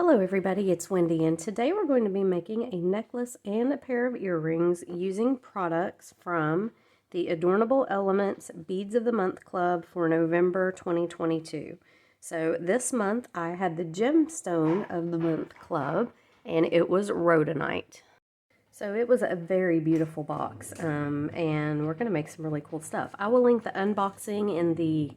Hello everybody, it's Wendy, and today we're going to be making a necklace and a pair of earrings using products from the Adornable Elements Beads of the Month Club for November 2022. So this month I had the Gemstone of the Month Club, and it was rhodonite. So it was a very beautiful box, and we're going to make some really cool stuff. I will link the unboxing in the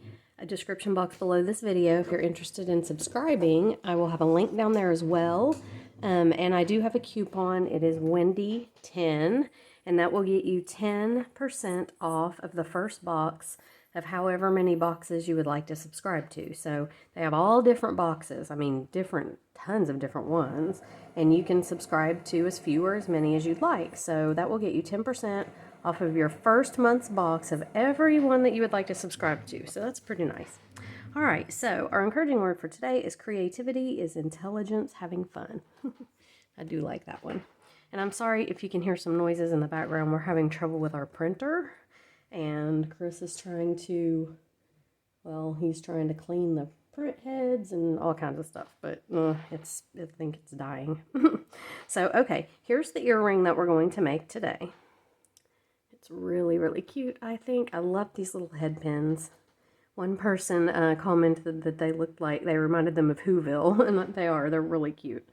description box below this video. If you're interested in subscribing, I will have a link down there as well. And I do have a coupon. It is Wendy10, and that will get you 10% off of the first box of however many boxes you would like to subscribe to. So they have all different boxes. I mean, tons of different ones. And you can subscribe to as few or as many as you'd like. So that will get you 10% off of your first month's box of every one that you would like to subscribe to. So that's pretty nice. All right, so our encouraging word for today is creativity is intelligence having fun. I do like that one. And I'm sorry if you can hear some noises in the background. We're having trouble with our printer. And Chris is trying to, well, he's trying to clean the print heads and all kinds of stuff, but I think it's dying. So, okay, here's the earring that we're going to make today. It's really, really cute, I think. I love these little head pins. One person commented that they looked like, they reminded them of Whoville, and they are. They're really cute.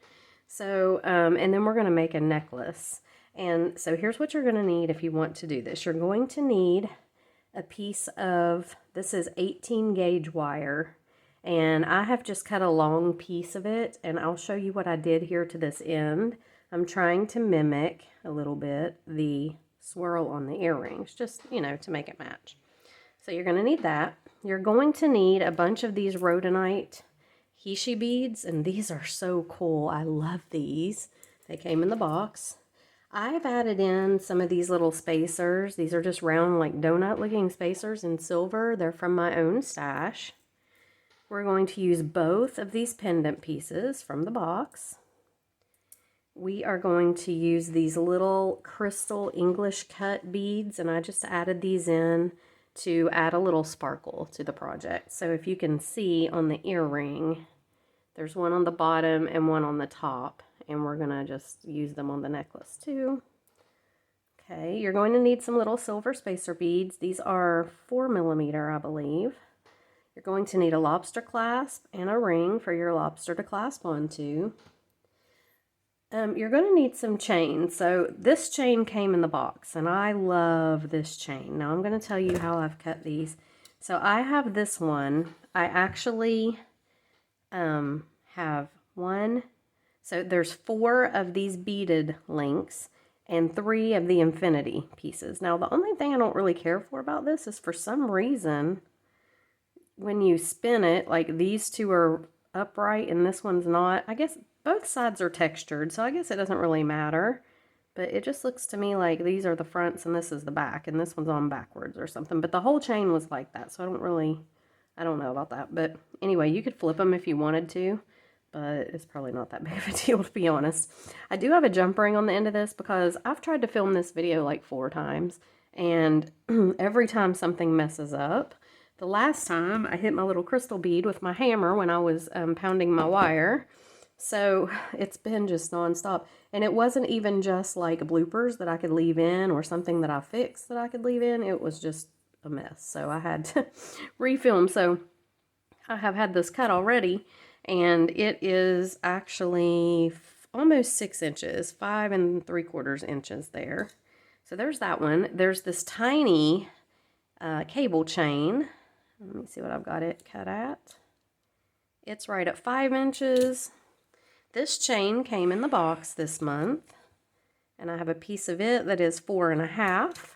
So, and then we're going to make a necklace. And so here's what you're going to need if you want to do this. You're going to need a piece of, this is 18 gauge wire, and I have just cut a long piece of it, and I'll show you what I did here to this end. I'm trying to mimic a little bit the swirl on the earrings, just, you know, to make it match. So you're going to need that. You're going to need a bunch of these rhodonite Hishi beads, and these are so cool. I love these. They came in the box. I've added in some of these little spacers. These are just round, like donut-looking spacers in silver. They're from my own stash. We're going to use both of these pendant pieces from the box. We are going to use these little crystal English cut beads, and I just added these in to add a little sparkle to the project. So if you can see on the earring, there's one on the bottom and one on the top, and we're going to just use them on the necklace too. Okay, you're going to need some little silver spacer beads. These are 4mm, I believe. You're going to need a lobster clasp and a ring for your lobster to clasp onto. You're going to need some chain. So this chain came in the box, and I love this chain. Now I'm going to tell you how I've cut these. So I have this one. I actually have one. So there's 4 of these beaded links and 3 of the infinity pieces. Now the only thing I don't really care for about this is, for some reason, when you spin it, like these 2 are upright and this one's not. I guess both sides are textured, so I guess it doesn't really matter. But it just looks to me like these are the fronts and this is the back, and this one's on backwards or something. But the whole chain was like that, so I don't know about that. But anyway, you could flip them if you wanted to, but it's probably not that big of a deal, to be honest. I do have a jump ring on the end of this because I've tried to film this video like 4 times, and every time something messes up. The last time I hit my little crystal bead with my hammer when I was pounding my wire. So it's been just nonstop. And it wasn't even just like bloopers that I could leave in or something that I fixed that I could leave in. It was just a mess. So I had to refilm. So I have had this cut already, and it is actually almost 6 inches, 5 3/4 inches there. So there's that one. There's this tiny cable chain. Let me see what I've got it cut at. It's right at 5 inches. This chain came in the box this month, and I have a piece of it that is 4 1/2.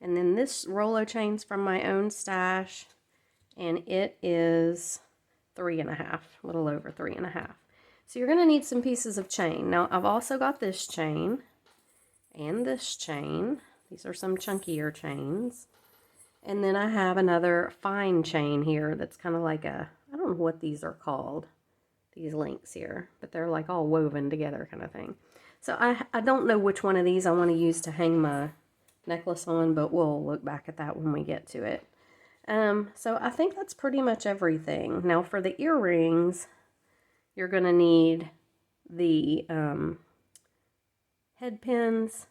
And then this Rolo chain's from my own stash, and it is 3 1/2, a little over 3 1/2. So you're going to need some pieces of chain. Now I've also got this chain and this chain. These are some chunkier chains. And then I have another fine chain here that's kind of like a, I don't know what these are called, these links here, but they're like all woven together kind of thing. So I don't know which one of these I want to use to hang my necklace on, but we'll look back at that when we get to it. So I think that's pretty much everything. Now for the earrings, You're going to need the head pins.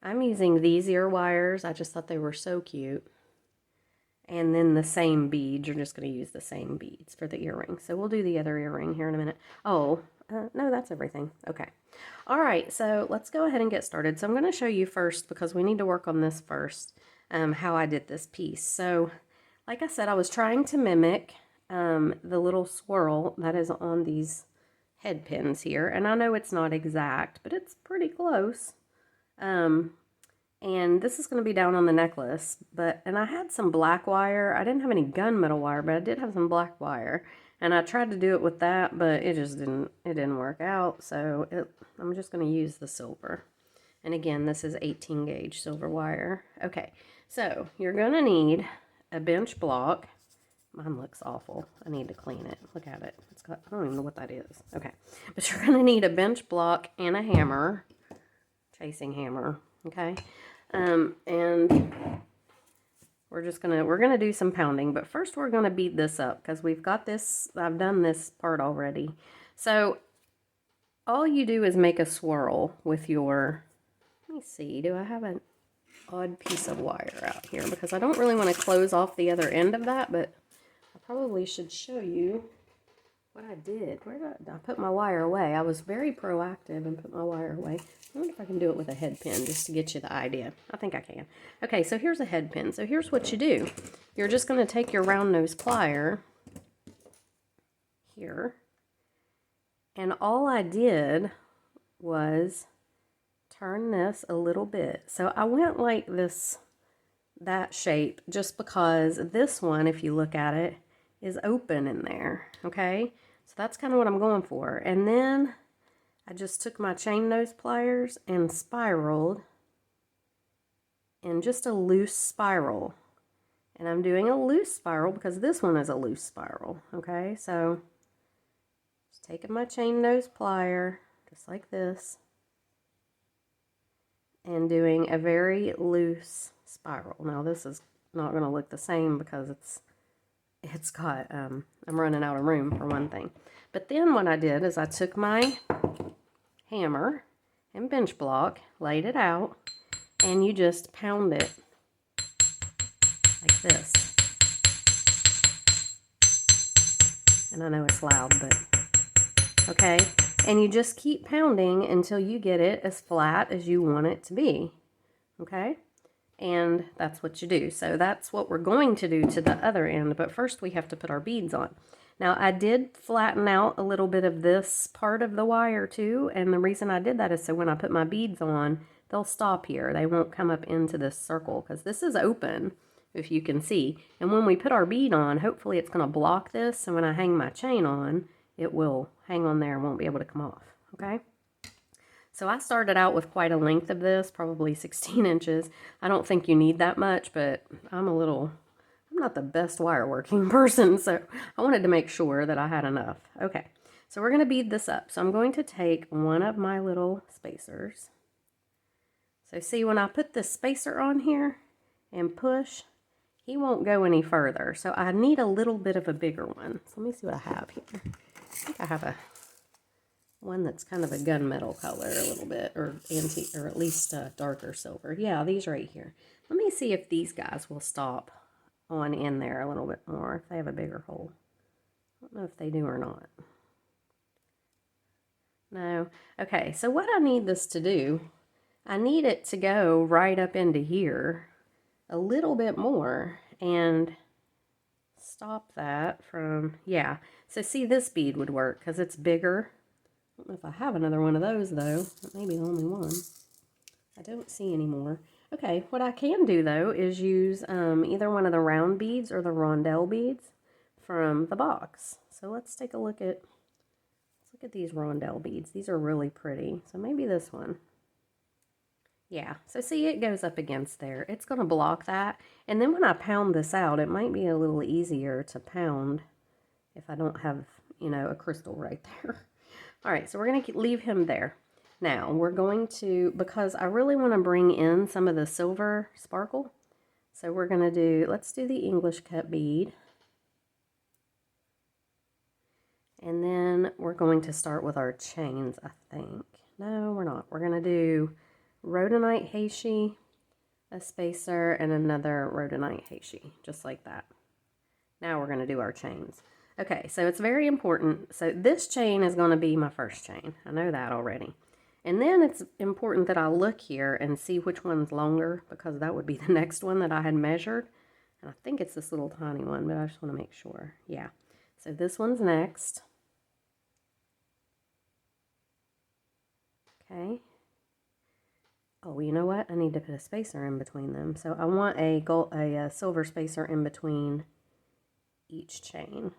I'm using these ear wires. I just thought they were so cute. And then the same beads. You're just going to use the same beads for the earring. So we'll do the other earring here in a minute. Oh, no, that's everything. Okay. All right, so let's go ahead and get started. So I'm going to show you first, because we need to work on this first, how I did this piece. So like I said, I was trying to mimic the little swirl that is on these head pins here. And I know it's not exact, but it's pretty close. And this is going to be down on the necklace, and I had some black wire. I didn't have any gunmetal wire, but I did have some black wire. And I tried to do it with that, but it just didn't work out. So I'm just going to use the silver. And again, this is 18 gauge silver wire. Okay, so you're going to need a bench block. Mine looks awful. I need to clean it. Look at it. It's got, I don't even know what that is. Okay, but you're going to need a bench block and a hammer, chasing hammer. Okay, and we're gonna do some pounding, but first we're gonna bead this up because we've got this. I've done this part already. So all you do is make a swirl with your, let me see, do I have an odd piece of wire out here? Because I don't really want to close off the other end of that, but I probably should show you what I did. Where did I put my wire away? I was very proactive and put my wire away. I wonder if I can do it with a head pin just to get you the idea. I think I can. Okay, so here's a head pin. So here's what you do. You're just going to take your round nose plier here. And all I did was turn this a little bit. So I went like this, that shape, just because this one, if you look at it, is open in there. Okay, so that's kind of what I'm going for. And then I just took my chain nose pliers and spiraled in just a loose spiral. And I'm doing a loose spiral because this one is a loose spiral. Okay, so just taking my chain nose plier, just like this, and doing a very loose spiral. Now this is not going to look the same because it's got, I'm running out of room for one thing. But then what I did is I took my hammer and bench block, laid it out, and you just pound it like this. And I know it's loud, but okay. And you just keep pounding until you get it as flat as you want it to be. Okay? And that's what you do. So that's what we're going to do to the other end, but first we have to put our beads on. Now I did flatten out a little bit of this part of the wire too, and the reason I did that is so when I put my beads on, they'll stop here. They won't come up into this circle because this is open, if you can see. And when we put our bead on, hopefully it's going to block this, so when I hang my chain on, it will hang on there and won't be able to come off. Okay? So I started out with quite a length of this, probably 16 inches. I don't think you need that much, but I'm not the best wire working person, so I wanted to make sure that I had enough. Okay, so we're going to bead this up. So I'm going to take one of my little spacers. So see, when I put the spacer on here and push, he won't go any further. So I need a little bit of a bigger one. So let me see what I have here. I think I have one that's kind of a gunmetal color a little bit, or antique, or at least a darker silver. Yeah, these right here. Let me see if these guys will stop on in there a little bit more, if they have a bigger hole. I don't know if they do or not. No. Okay, so what I need this to do, I need it to go right up into here a little bit more and stop that from, yeah. So see, this bead would work because it's bigger. I don't know if I have another one of those though. That may be the only one. I don't see any more. Okay, what I can do though is use either one of the round beads or the rondelle beads from the box. So let's take a look at, these rondelle beads. These are really pretty. So maybe this one. Yeah, so see, it goes up against there. It's going to block that. And then when I pound this out, it might be a little easier to pound if I don't have, you know, a crystal right there. All right, so we're going to leave him there. Now, we're going to, because I really want to bring in some of the silver sparkle, so we're going to do, let's do the English cut bead. And then we're going to start with our chains, I think. No, we're not. We're going to do rhodonite heishi, a spacer, and another rhodonite heishi, just like that. Now we're going to do our chains. Okay, so it's very important. So this chain is going to be my first chain. I know that already. And then it's important that I look here and see which one's longer, because that would be the next one that I had measured. And I think it's this little tiny one, but I just want to make sure. Yeah. So this one's next. Okay. Oh, you know what? I need to put a spacer in between them. So I want a silver spacer in between each chain.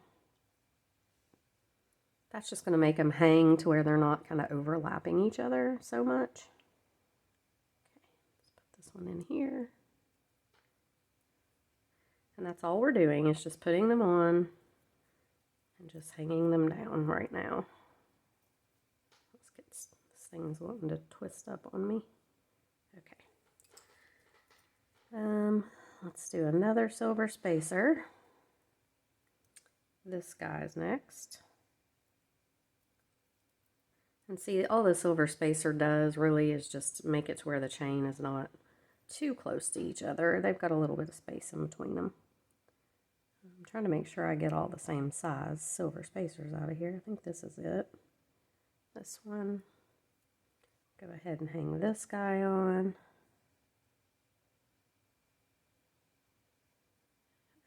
That's just going to make them hang to where they're not kind of overlapping each other so much. Okay, let's put this one in here. And that's all we're doing, is just putting them on and just hanging them down right now. Let's get this thing's wanting to twist up on me. Okay. Let's do another silver spacer. This guy's next. And see, all the silver spacer does really is just make it to where the chain is not too close to each other. They've got a little bit of space in between them. I'm trying to make sure I get all the same size silver spacers out of here. I think this is it. This one. Go ahead and hang this guy on.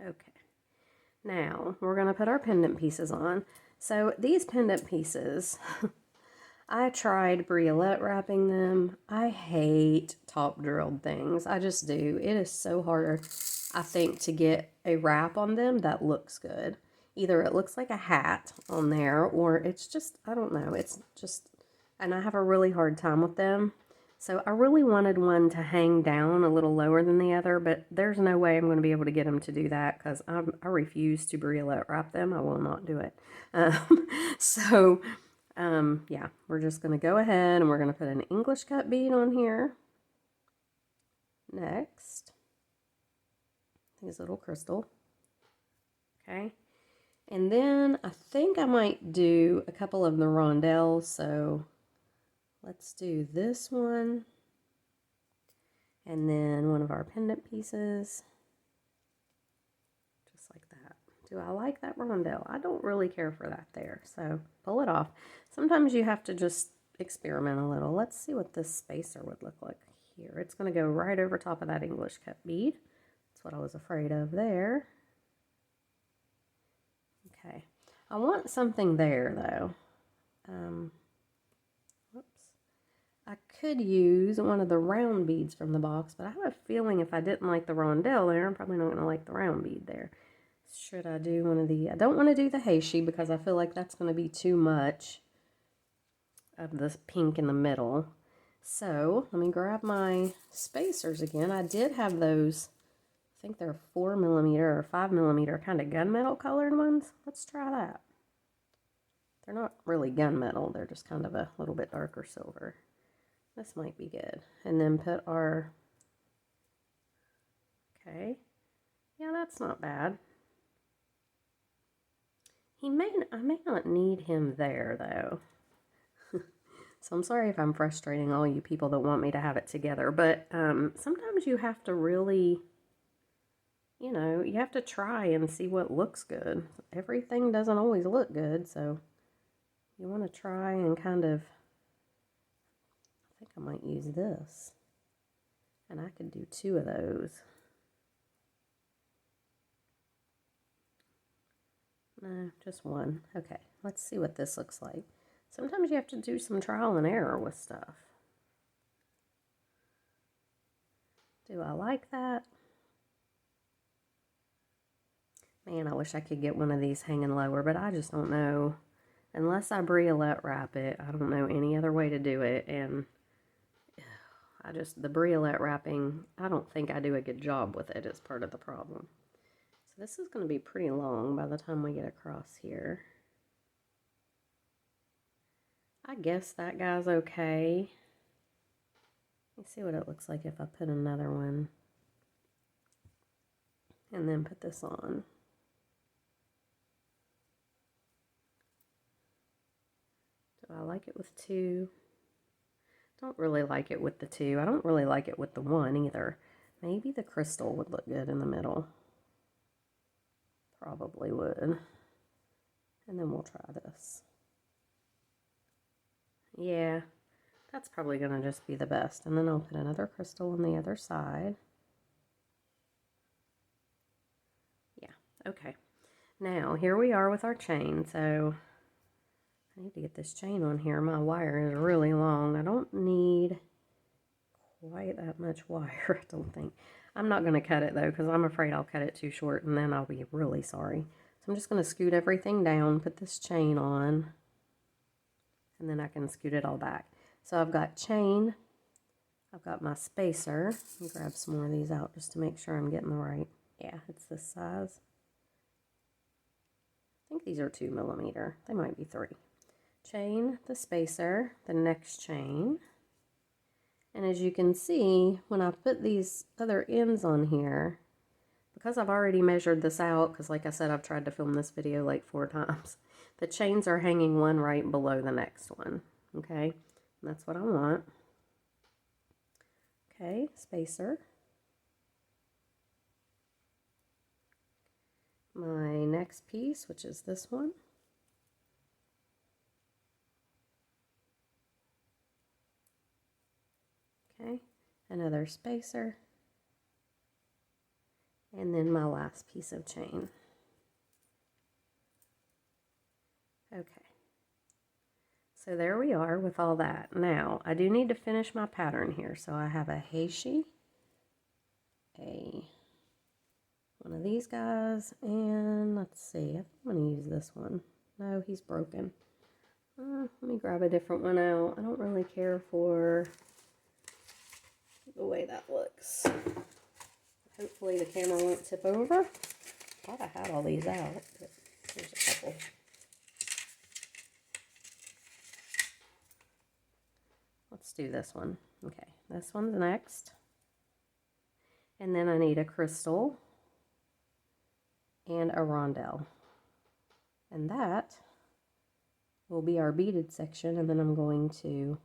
Okay. Now, we're going to put our pendant pieces on. So, these pendant pieces, I tried briolette wrapping them. I hate top drilled things. I just do. It is so hard, I think, to get a wrap on them that looks good. Either it looks like a hat on there, or it's just, I don't know. It's just, and I have a really hard time with them. So I really wanted one to hang down a little lower than the other, but there's no way I'm going to be able to get them to do that, because I refuse to briolette wrap them. I will not do it. Yeah, we're just going to go ahead and we're going to put an English cut bead on here. Next, this little crystal. Okay. And then I think I might do a couple of the rondelles. So let's do this one. And then one of our pendant pieces. Just like that. Do I like that rondelle? I don't really care for that there. So pull it off. Sometimes you have to just experiment a little. Let's see what this spacer would look like here. It's going to go right over top of that English cut bead. That's what I was afraid of there. Okay. I want something there though. I could use one of the round beads from the box, but I have a feeling if I didn't like the rondelle there, I'm probably not going to like the round bead there. Should I do one of the, I don't want to do the heishi because I feel like that's going to be too much of the pink in the middle. So let me grab my spacers again. I did have those, I think they're 4mm or 5mm kind of gunmetal colored ones. Let's try that. They're not really gunmetal, they're just kind of a little bit darker silver. This might be good. And then put our, okay, yeah, that's not bad. I may not need him there though. So I'm sorry if I'm frustrating all you people that want me to have it together, but sometimes you have to really, you know, you have to try and see what looks good. Everything doesn't always look good, so you want to try and kind of, I think I might use this. And I could do 2 of those. No, just 1. Okay, let's see what this looks like. Sometimes you have to do some trial and error with stuff. Do I like that? Man, I wish I could get one of these hanging lower, but I just don't know. Unless I briolette wrap it, I don't know any other way to do it, and the briolette wrapping, I don't think I do a good job with it is part of the problem. So this is going to be pretty long by the time we get across here. I guess that guy's okay. Let's see what it looks like if I put another one and then put this on. I like it with 2. Don't really like it with the 2. I don't really like it with the 1 either. Maybe the crystal would look good in the middle. Probably would. And then we'll try this. Yeah, that's probably going to just be the best. And then I'll put another crystal on the other side. Yeah, okay. Now, here we are with our chain. So, I need to get this chain on here. My wire is really long. I don't need quite that much wire, I don't think. I'm not going to cut it, though, because I'm afraid I'll cut it too short, and then I'll be really sorry. So I'm just going to scoot everything down, put this chain on, and then I can scoot it all back. So I've got chain, I've got my spacer. Let me grab some more of these out just to make sure I'm getting the right. Yeah, it's this size. I think these are 2 millimeter. They might be 3. Chain, the spacer, the next chain. And as you can see, when I put these other ends on here, because I've already measured this out, because like I said, I've tried to film this video like 4 times, the chains are hanging one right below the next one, okay? And that's what I want. Okay, spacer. My next piece, which is this one. Okay, another spacer, and then my last piece of chain. Okay, so there we are with all that. Now, I do need to finish my pattern here, so I have a heishi, one of these guys, and let's see, I think I'm going to use this one. No, he's broken. Let me grab a different one out. I don't really care for the way that looks. Hopefully the camera won't tip over. Thought I had all these out, but here's a couple. Let's do this one. Okay, this one's next. And then I need a crystal and a rondelle. And that will be our beaded section, and then I'm going to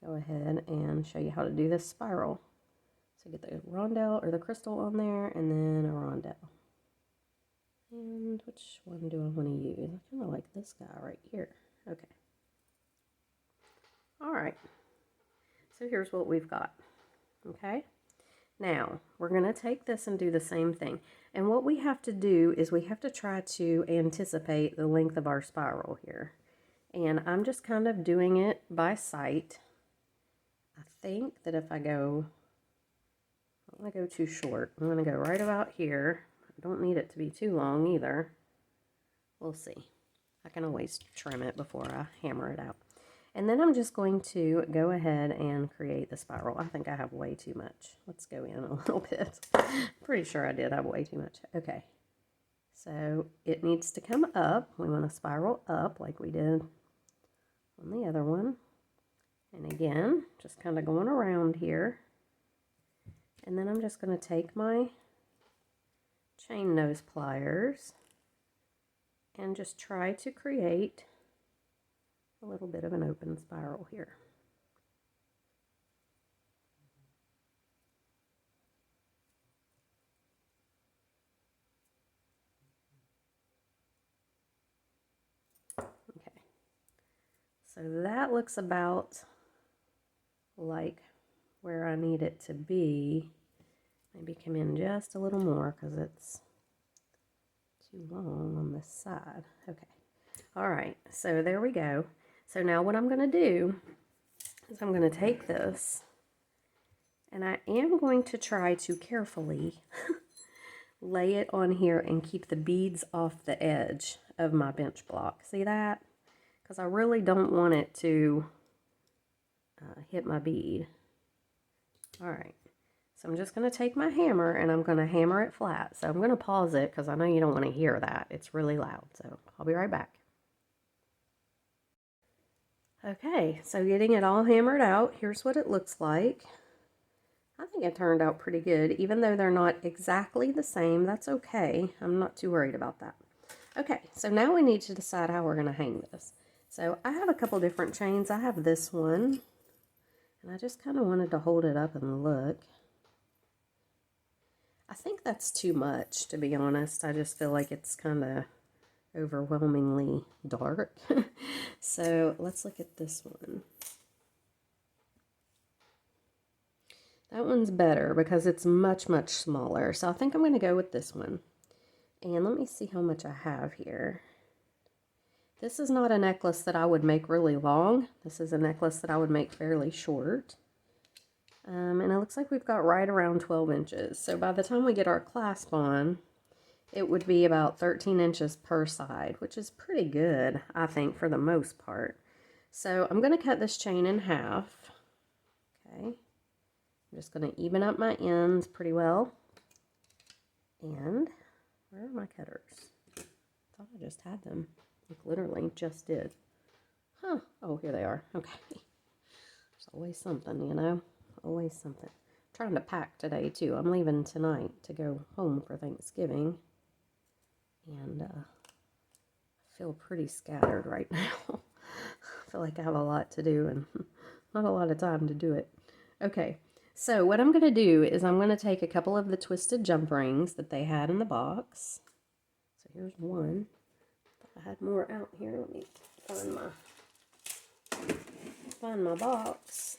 go ahead and show you how to do this spiral. So get the rondelle or the crystal on there, and then a rondelle. And which one do I want to use? I kind of like this guy right here. Okay. All right. So here's what we've got. Okay. Now, we're going to take this and do the same thing. And what we have to do is we have to try to anticipate the length of our spiral here. And I'm just kind of doing it by sight. I think that if I go, I don't want to go too short. I'm going to go right about here. I don't need it to be too long either. We'll see. I can always trim it before I hammer it out. And then I'm just going to go ahead and create the spiral. I think I have way too much. Let's go in a little bit. Pretty sure I did have way too much. Okay. So it needs to come up. We want to spiral up like we did on the other one. And again, just kind of going around here. And then I'm just going to take my chain nose pliers and just try to create a little bit of an open spiral here. Okay, so that looks about like where I need it to be. Maybe come in just a little more because it's too long on this side. Okay, all right, so there we go. So now what I'm going to do is I'm going to take this and I am going to try to carefully lay it on here and keep the beads off the edge of my bench block. See that? Because I really don't want it to hit my bead. All right. So I'm just going to take my hammer and I'm going to hammer it flat. So I'm going to pause it because I know you don't want to hear that. It's really loud. So I'll be right back. Okay, so getting it all hammered out, here's what it looks like. I think it turned out pretty good, even though they're not exactly the same. That's okay. I'm not too worried about that. Okay, so now we need to decide how we're going to hang this. So I have a couple different chains. I have this one, and I just kind of wanted to hold it up and look. I think that's too much, to be honest. I just feel like it's kind of overwhelmingly dark. So let's look at this one. That one's better because it's much, much smaller. So I think I'm going to go with this one. And let me see how much I have here. This is not a necklace that I would make really long. This is a necklace that I would make fairly short. And it looks like we've got right around 12 inches. So by the time we get our clasp on, it would be about 13 inches per side, which is pretty good, I think, for the most part. So I'm going to cut this chain in half. Okay. I'm just going to even up my ends pretty well. And where are my cutters? I thought I just had them. Like literally just did. Huh. Oh, here they are. Okay. There's always something, you know. Always something. I'm trying to pack today, too. I'm leaving tonight to go home for Thanksgiving. And I feel pretty scattered right now. I feel like I have a lot to do and not a lot of time to do it. Okay. So what I'm going to do is I'm going to take a couple of the twisted jump rings that they had in the box. So here's one. I had more out here. Let me find my box.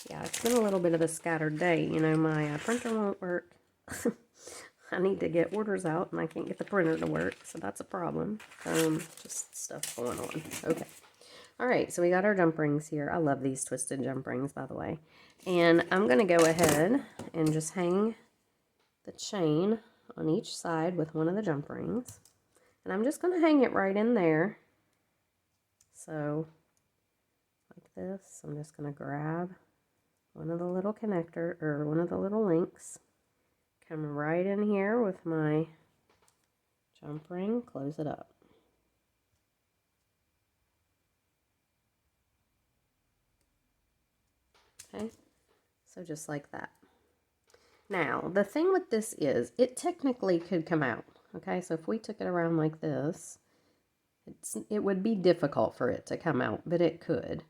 Yeah, it's been a little bit of a scattered day. You know, my printer won't work. I need to get orders out and I can't get the printer to work, so that's a problem. Just stuff going on. Okay. All right, so we got our jump rings here. I love these twisted jump rings, by the way. And I'm going to go ahead and just hang the chain on each side with one of the jump rings. And I'm just going to hang it right in there. So, like this, I'm just going to grab one of the little connector, or one of the little links. Come right in here with my jump ring, close it up. Okay, so just like that. Now, the thing with this is, it technically could come out. Okay, so if we took it around like this, it would be difficult for it to come out, but it could.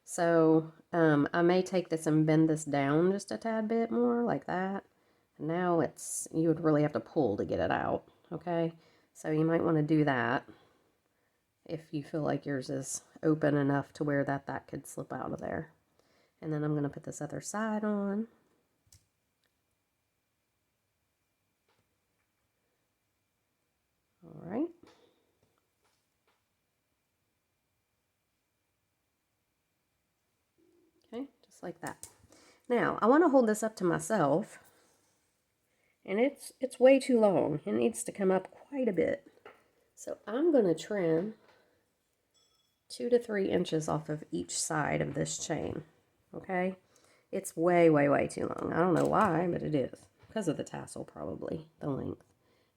So, I may take this and bend this down just a tad bit more, like that. Now you would really have to pull to get it out, okay? So you might want to do that if you feel like yours is open enough to where that could slip out of there. And then I'm going to put this other side on. All right. Okay, just like that. Now, I want to hold this up to myself. And it's way too long. It needs to come up quite a bit. So I'm going to trim 2 to 3 inches off of each side of this chain. Okay? It's way, way, way too long. I don't know why, but it is. Because of the tassel, probably, the length.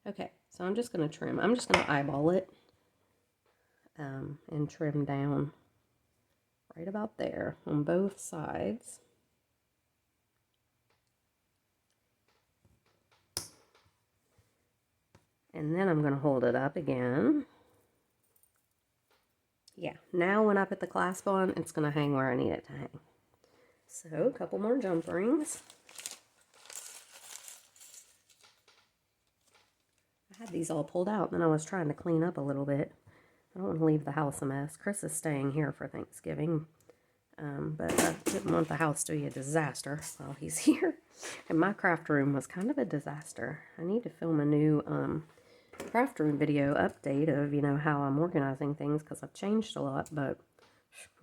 Okay, so I'm just going to trim. I'm just going to eyeball it and trim down right about there on both sides. And then I'm going to hold it up again. Yeah, now when I put the clasp on, it's going to hang where I need it to hang. So, a couple more jump rings. I had these all pulled out, and then I was trying to clean up a little bit. I don't want to leave the house a mess. Chris is staying here for Thanksgiving, but I didn't want the house to be a disaster while he's here. And my craft room was kind of a disaster. I need to film a new craft room video update of, you know, how I'm organizing things, because I've changed a lot, but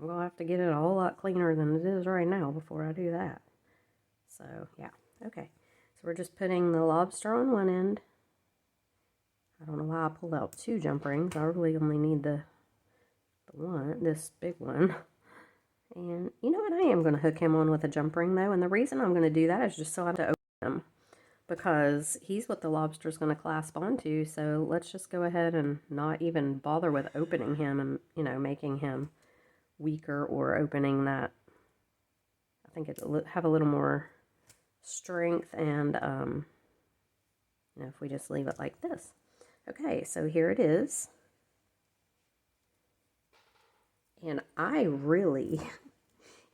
I'm going to have to get it a whole lot cleaner than it is right now before I do that. So, yeah. Okay. So we're just putting the lobster on one end. I don't know why I pulled out 2 jump rings. I really only need the one, this big one. And you know what? I am going to hook him on with a jump ring, though. And the reason I'm going to do that is just so I have to open him, because he's what the lobster's going to clasp onto. So let's just go ahead and not even bother with opening him and, you know, making him weaker or opening that. I think it'll have a little more strength, and you know, if we just leave it like this. Okay, so here it is. And I really,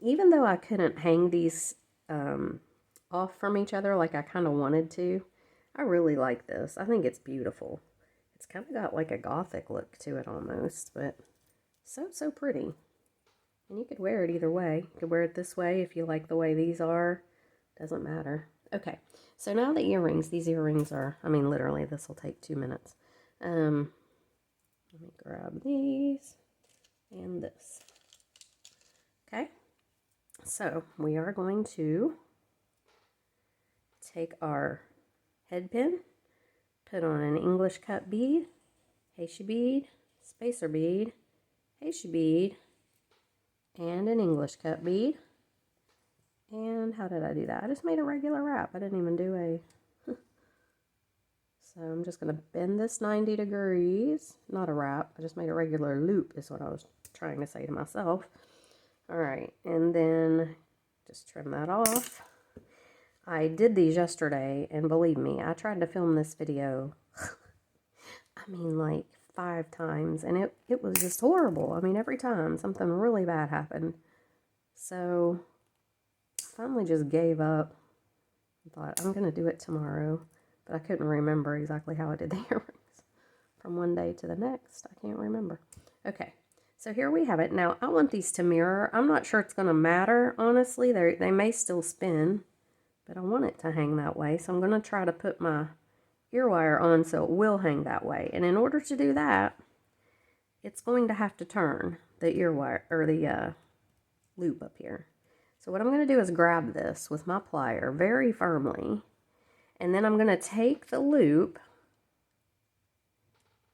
even though I couldn't hang these off from each other like I kind of wanted to, I really like this. I think it's beautiful. It's kind of got like a gothic look to it almost, but so pretty. And you could wear it either way. You could wear it this way if you like the way these are. Doesn't matter. Okay, so now the earrings. These earrings are, I mean, literally, this will take 2 minutes. Let me grab these and this. Okay, so we are going to take our head pin, put on an English cut bead, Haitian bead, spacer bead, Haitian bead, and an English cut bead. And how did I do that? I just made a regular wrap. I didn't even do a... So I'm just going to bend this 90 degrees. Not a wrap. I just made a regular loop is what I was trying to say to myself. Alright, and then just trim that off. I did these yesterday, and believe me, I tried to film this video, I mean, like 5 times, and it was just horrible. I mean, every time something really bad happened. So I finally just gave up. I thought, I'm going to do it tomorrow, but I couldn't remember exactly how I did the earrings from one day to the next. I can't remember. Okay, so here we have it. Now, I want these to mirror. I'm not sure it's going to matter, honestly. They may still spin, but I want it to hang that way, so I'm going to try to put my ear wire on so it will hang that way. And in order to do that, it's going to have to turn the ear wire, or the loop up here. So what I'm going to do is grab this with my plier very firmly, and then I'm going to take the loop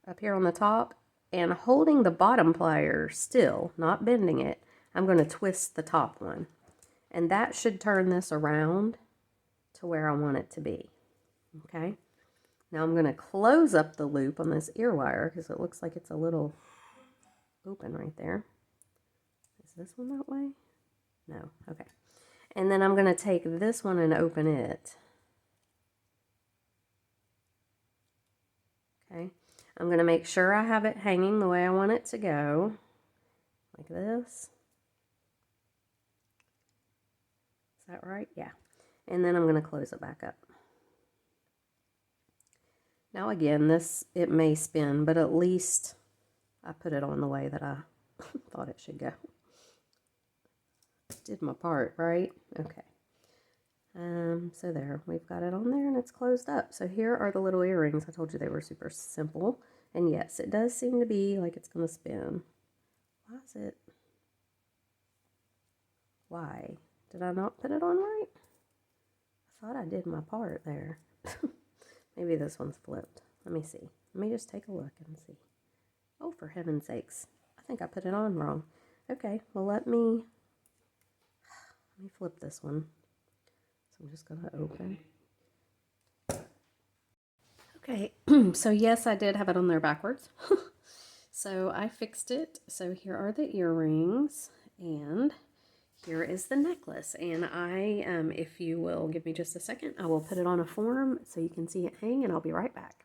up here on the top, and holding the bottom plier still, not bending it, I'm going to twist the top one. And that should turn this around to where I want it to be. Okay? Now I'm going to close up the loop on this ear wire because it looks like it's a little open right there. Is this one that way? No. Okay. And then I'm going to take this one and open it. Okay. I'm going to make sure I have it hanging the way I want it to go. Like this. Is that right? Yeah. And then I'm going to close it back up. Now again, it may spin, but at least I put it on the way that I thought it should go. Did my part, right? Okay. So there, we've got it on there and it's closed up. So here are the little earrings. I told you they were super simple. And yes, it does seem to be like it's going to spin. Why is it? Why? Did I not put it on right? I thought I did my part there. Maybe this one's flipped. Let me see. Let me just take a look and see. Oh, for heaven's sakes. I think I put it on wrong. Okay, well let me flip this one. So I'm just going to open. Okay, so yes, I did have it on there backwards. So I fixed it. So here are the earrings, and here is the necklace. And if you will give me just a second, I will put it on a form so you can see it hang, and I'll be right back.